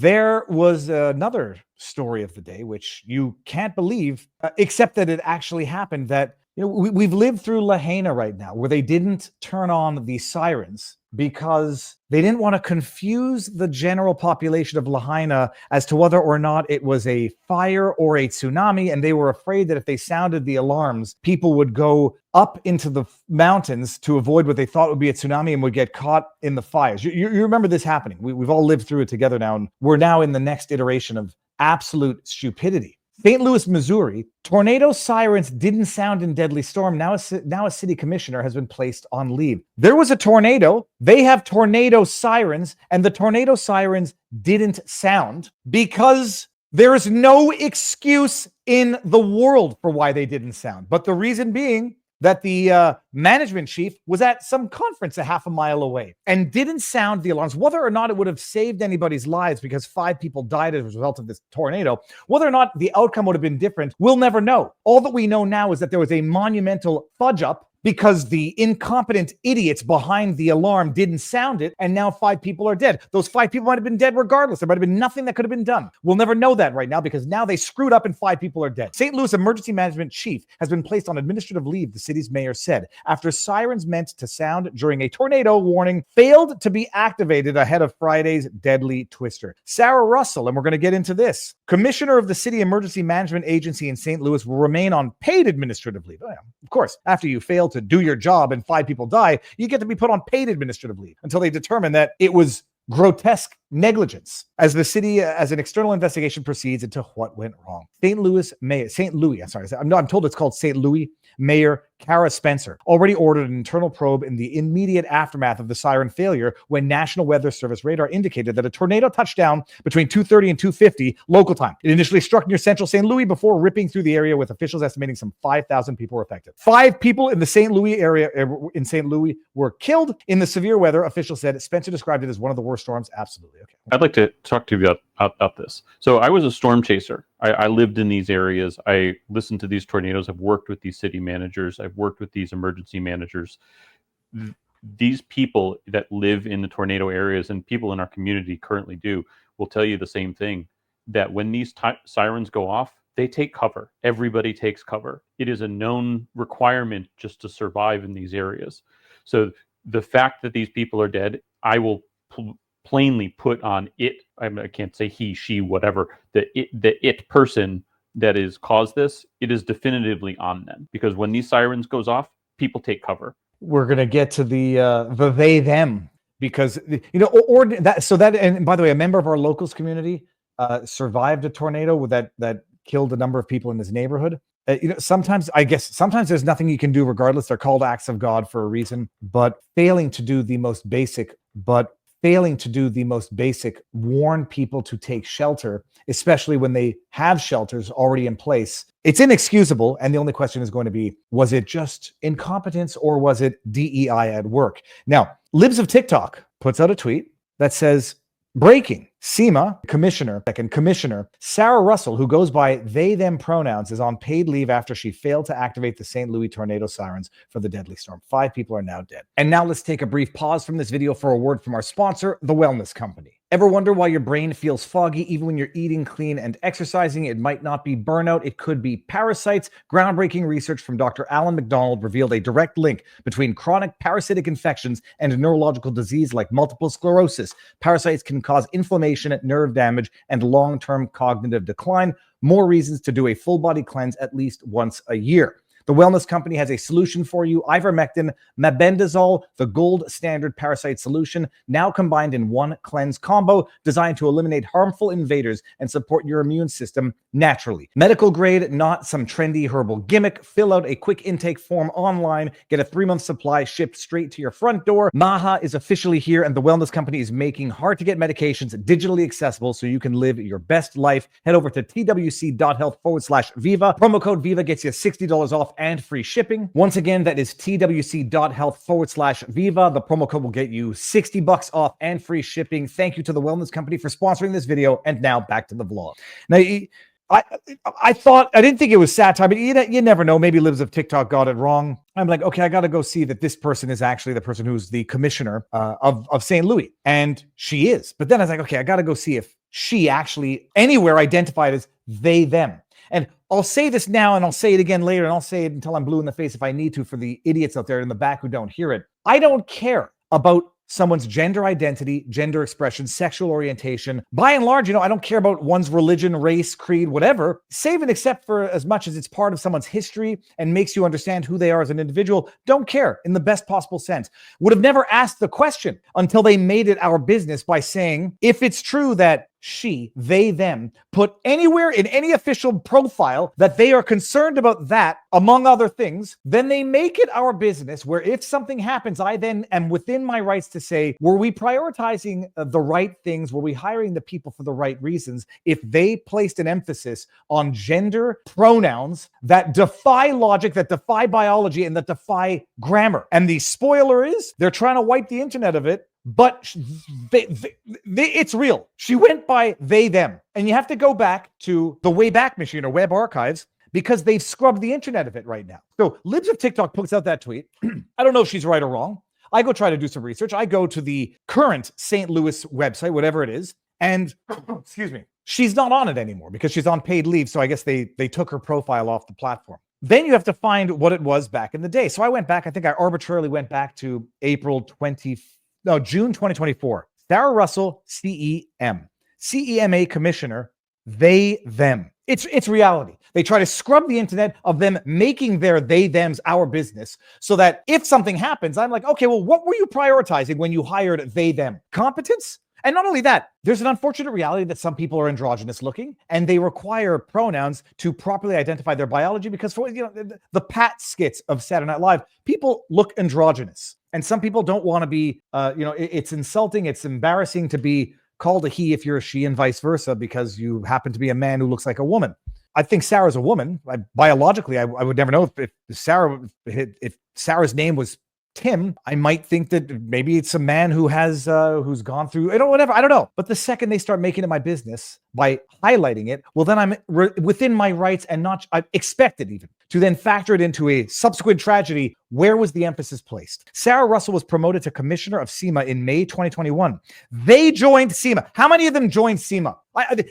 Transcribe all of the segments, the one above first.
there was another story of the day, which you can't believe, except that it actually happened, that we've lived through Lahaina right now, where they didn't turn on the sirens because they didn't want to confuse the general population of Lahaina as to whether or not it was a fire or a tsunami. And they were afraid that if they sounded the alarms, people would go up into the mountains to avoid what they thought would be a tsunami and would get caught in the fires. You remember this happening. We've all lived through it together now, and we're now in the next iteration of absolute stupidity. St. Louis, Missouri, tornado sirens didn't sound in deadly storm. Now a city commissioner has been placed on leave. There was a tornado. They have tornado sirens, and the tornado sirens didn't sound because there is no excuse in the world for why they didn't sound. But the reason being that the management chief was at some conference a half a mile away and didn't sound the alarms. Whether or not it would have saved anybody's lives because 5 people died as a result of this tornado, whether or not the outcome would have been different, we'll never know. All that we know now is that there was a monumental fudge up because the incompetent idiots behind the alarm didn't sound it, and now 5 people are dead. Those 5 people might have been dead regardless. There might have been nothing that could have been done. We'll never know that right now because now they screwed up and 5 people are dead. St. Louis emergency management chief has been placed on administrative leave, the city's mayor said, after sirens meant to sound during a tornado warning failed to be activated ahead of Friday's deadly twister. Sarah Russell, and we're going to get into this, commissioner of the city emergency management agency in St. Louis, will remain on paid administrative leave. Oh, yeah, of course, after you fail to do your job and 5 people die, you get to be put on paid administrative leave until they determine that it was grotesque negligence as the city, as an external investigation proceeds into what went wrong. I'm told it's called St. Louis. Mayor Kara Spencer already ordered an internal probe in the immediate aftermath of the siren failure when National Weather Service radar indicated that a tornado touched down between 2:30 and 2:50 local time. It initially struck near central St. Louis before ripping through the area, with officials estimating some 5,000 people were affected. 5 people in the St. Louis area were killed in the severe weather, officials said. Spencer described it as one of the worst storms. Absolutely. Okay. I'd like to talk to you about this. So I was a storm chaser. I lived in these areas. I listened to these tornadoes. I've worked with these city managers. I've worked with these emergency managers. These people that live in the tornado areas, and people in our community currently do, will tell you the same thing, that when these sirens go off, they take cover. Everybody takes cover. It is a known requirement just to survive in these areas. So the fact that these people are dead, I will plainly put on it. I can't say he, she, whatever. The it person that is caused this, it is definitively on them, because when these sirens goes off, people take cover. We're gonna get to the they them, because or that. So that, and by the way, a member of our locals community survived a tornado that killed a number of people in his neighborhood. Sometimes there's nothing you can do regardless. They're called acts of God for a reason, but failing to do the most basic, warn people to take shelter, especially when they have shelters already in place. It's inexcusable. And the only question is going to be, was it just incompetence or was it DEI at work? Now, Libs of TikTok puts out a tweet that says, breaking, SEMA Commissioner Sarah Russell, who goes by they, them pronouns, is on paid leave after she failed to activate the St. Louis tornado sirens for the deadly storm. 5 people are now dead. And now let's take a brief pause from this video for a word from our sponsor, The Wellness Company. Ever wonder why your brain feels foggy even when you're eating clean and exercising? It might not be burnout, it could be parasites. Groundbreaking research from Dr. Alan McDonald revealed a direct link between chronic parasitic infections and neurological disease like multiple sclerosis. Parasites can cause inflammation, nerve damage, and long-term cognitive decline. More reasons to do a full body cleanse at least once a year. The Wellness Company has a solution for you. Ivermectin, mebendazole, the gold standard parasite solution, now combined in one cleanse combo designed to eliminate harmful invaders and support your immune system naturally. Medical grade, not some trendy herbal gimmick. Fill out a quick intake form online. Get a 3-month supply shipped straight to your front door. Maha is officially here, and the Wellness Company is making hard-to-get medications digitally accessible so you can live your best life. Head over to twc.health/Viva. Promo code Viva gets you $60 off and free shipping. Once again, that is twc.health/Viva. The promo code will get you $60 off and free shipping. Thank you to the Wellness Company for sponsoring this video. And now back to the vlog. Now, I didn't think it was satire, but you never know. Maybe Libs of TikTok got it wrong. I'm like, okay, I got to go see that this person is actually the person who's the commissioner of St. Louis. And she is. But then I was like, okay, I got to go see if she actually anywhere identified as they, them. And I'll say this now and I'll say it again later and I'll say it until I'm blue in the face if I need to for the idiots out there in the back who don't hear it. I don't care about someone's gender identity, gender expression, sexual orientation. By and large, I don't care about one's religion, race, creed, whatever, save and except for as much as it's part of someone's history and makes you understand who they are as an individual. Don't care in the best possible sense. Would have never asked the question until they made it our business by saying, if it's true that she, they, them, put anywhere in any official profile that they are concerned about that, among other things, then they make it our business where if something happens, I then am within my rights to say, were we prioritizing the right things? Were we hiring the people for the right reasons? If they placed an emphasis on gender pronouns that defy logic, that defy biology, and that defy grammar. And the spoiler is they're trying to wipe the internet of it. But it's real. She went by they, them. And you have to go back to the Wayback Machine or Web Archives because they've scrubbed the internet of it right now. So Libs of TikTok puts out that tweet. I don't know if she's right or wrong. I go try to do some research. I go to the current St. Louis website, whatever it is. And, excuse me, she's not on it anymore because she's on paid leave. So I guess they took her profile off the platform. Then you have to find what it was back in the day. So I went back. I think I arbitrarily went back to June 2024. Sarah Russell, CEMA commissioner, they, them. It's reality. They try to scrub the internet of them making their they, thems our business so that if something happens, I'm like, okay, well, what were you prioritizing when you hired they, them? Competence? And not only that, there's an unfortunate reality that some people are androgynous looking and they require pronouns to properly identify their biology because for the Pat skits of Saturday Night Live, people look androgynous. And some people don't want to be, it's insulting, it's embarrassing to be called a he if you're a she and vice versa because you happen to be a man who looks like a woman. I think Sarah's a woman. Biologically, I would never know if Sarah's name was Tim, I might think that maybe it's a man who has who's gone through, whatever. I don't know. But the second they start making it my business by highlighting it, well, then I'm within my rights and I expect it even to then factor it into a subsequent tragedy. Where was the emphasis placed? Sarah Russell was promoted to commissioner of SEMA in May 2021. They joined SEMA. How many of them joined SEMA?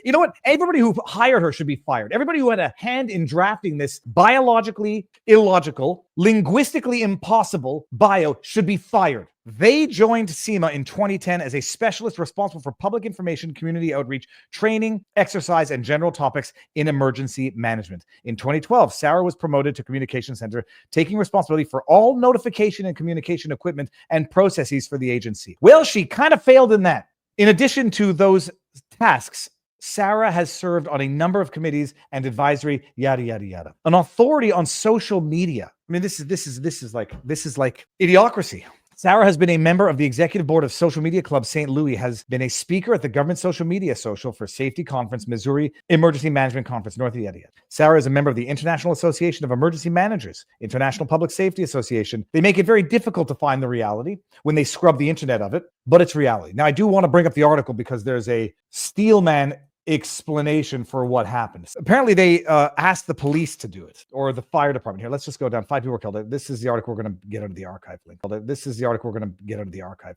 You know what? Everybody who hired her should be fired. Everybody who had a hand in drafting this biologically illogical, linguistically impossible bio should be fired. They joined SEMA in 2010 as a specialist responsible for public information, community outreach, training, exercise, and general topics in emergency management. In 2012, Sarah was promoted to communication center, taking responsibility for all notification and communication equipment and processes for the agency. Well, she kind of failed in that. In addition to those tasks, Sarah has served on a number of committees and advisory, yada, yada, yada. An authority on social media. I mean, this is like idiocracy. Sarah has been a member of the executive board of Social Media Club St. Louis, has been a speaker at the Government Social Media Social for Safety Conference, Missouri Emergency Management Conference, North of Yada. Sarah is a member of the International Association of Emergency Managers, International Public Safety Association. They make it very difficult to find the reality when they scrub the internet of it, but it's reality. Now, I do want to bring up the article because there's a Steelman explanation for what happened. Apparently, they asked the police to do it, or the fire department. Here, let's just go down. 5 people were killed. This is the article we're going to get under the archive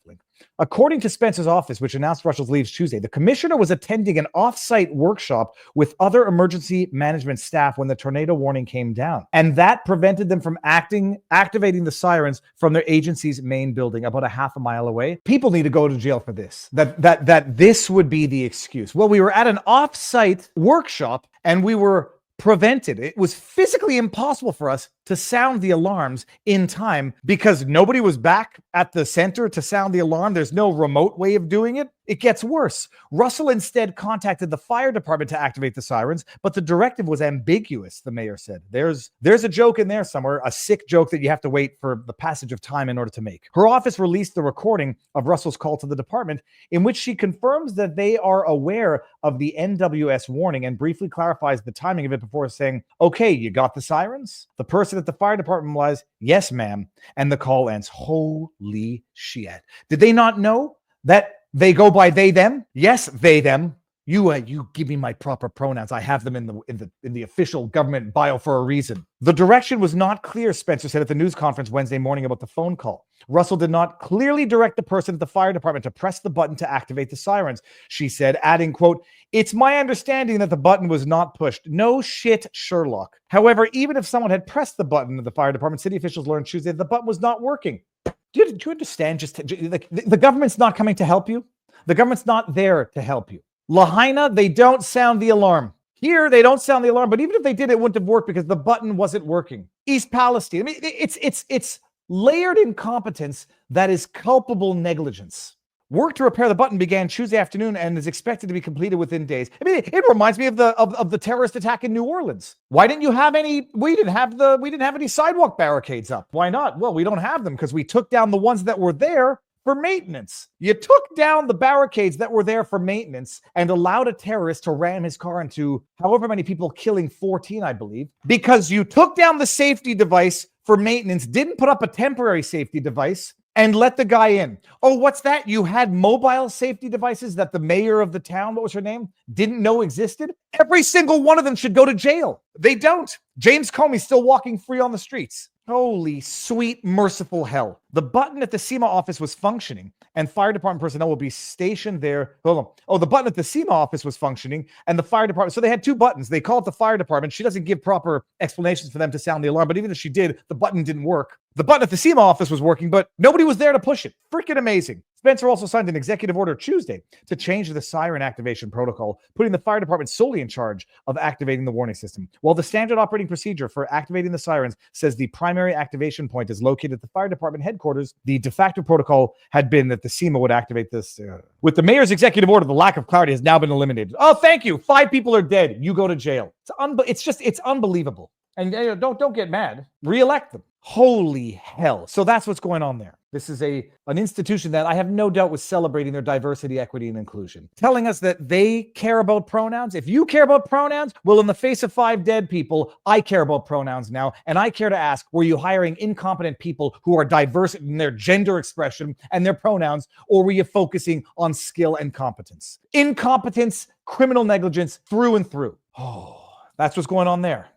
link. According to Spencer's office, which announced Russell's leave Tuesday, the commissioner was attending an off-site workshop with other emergency management staff when the tornado warning came down, and that prevented them from activating the sirens from their agency's main building about a half a mile away. People need to go to jail for this. That this would be the excuse. Well, we were at an off-site workshop and we were prevented. It was physically impossible for us to sound the alarms in time because nobody was back at the center to sound the alarm. There's no remote way of doing it. It gets worse. Russell instead contacted the fire department to activate the sirens, but the directive was ambiguous, the mayor said. There's a joke in there somewhere, a sick joke that you have to wait for the passage of time in order to make. Her office released the recording of Russell's call to the department in which she confirms that they are aware of the NWS warning and briefly clarifies the timing of it before saying, okay, you got the sirens? The person at the fire department replies, yes, ma'am. And the call ends. Holy shit. Did they not know that they go by they, them? Yes, they, them. You give me my proper pronouns. I have them in the official government bio for a reason. The direction was not clear, Spencer said at the news conference Wednesday morning about the phone call. Russell did not clearly direct the person at the fire department to press the button to activate the sirens, she said, adding, quote, "It's my understanding that the button was not pushed." No shit, Sherlock. However, even if someone had pressed the button at the fire department, city officials learned Tuesday that the button was not working. Do you understand? The government's not coming to help you. The government's not there to help you. Lahaina, they don't sound the alarm. Here, they don't sound the alarm, but even if they did, it wouldn't have worked because the button wasn't working. East Palestine, I mean, it's layered incompetence that is culpable negligence. Work to repair the button began Tuesday afternoon and is expected to be completed within days. I mean, it reminds me of the terrorist attack in New Orleans. Why didn't you have any? We didn't have any sidewalk barricades up. Why not? Well, we don't have them because we took down the ones that were there for maintenance. You took down the barricades that were there for maintenance and allowed a terrorist to ram his car into however many people, killing 14, I believe, because you took down the safety device for maintenance, didn't put up a temporary safety device, and let the guy in. Oh, what's that? You had mobile safety devices that the mayor of the town, what was her name, didn't know existed? Every single one of them should go to jail. They don't. James Comey's still walking free on the streets. Holy sweet merciful hell. The button at the SEMA office was functioning and fire department personnel will be stationed there. Hold on. Oh, the button at the SEMA office was functioning and the fire department. So they had two buttons. They called the fire department. She doesn't give proper explanations for them to sound the alarm, but even if she did, the button didn't work. The button at the SEMA office was working, but nobody was there to push it. Freaking amazing. Spencer also signed an executive order Tuesday to change the siren activation protocol, putting the fire department solely in charge of activating the warning system. While the standard operating procedure for activating the sirens says the primary activation point is located at the fire department headquarters, the de facto protocol had been that the SEMA would activate this. With the mayor's executive order, the lack of clarity has now been eliminated. Oh, thank you. 5 people are dead. You go to jail. It's unbelievable. And don't get mad. Reelect them. Holy hell. So that's what's going on there. This is an institution that I have no doubt was celebrating their diversity, equity, and inclusion. Telling us that they care about pronouns. If you care about pronouns, well, in the face of 5 dead people, I care about pronouns now. And I care to ask, were you hiring incompetent people who are diverse in their gender expression and their pronouns, or were you focusing on skill and competence? Incompetence, criminal negligence through and through. Oh, that's what's going on there.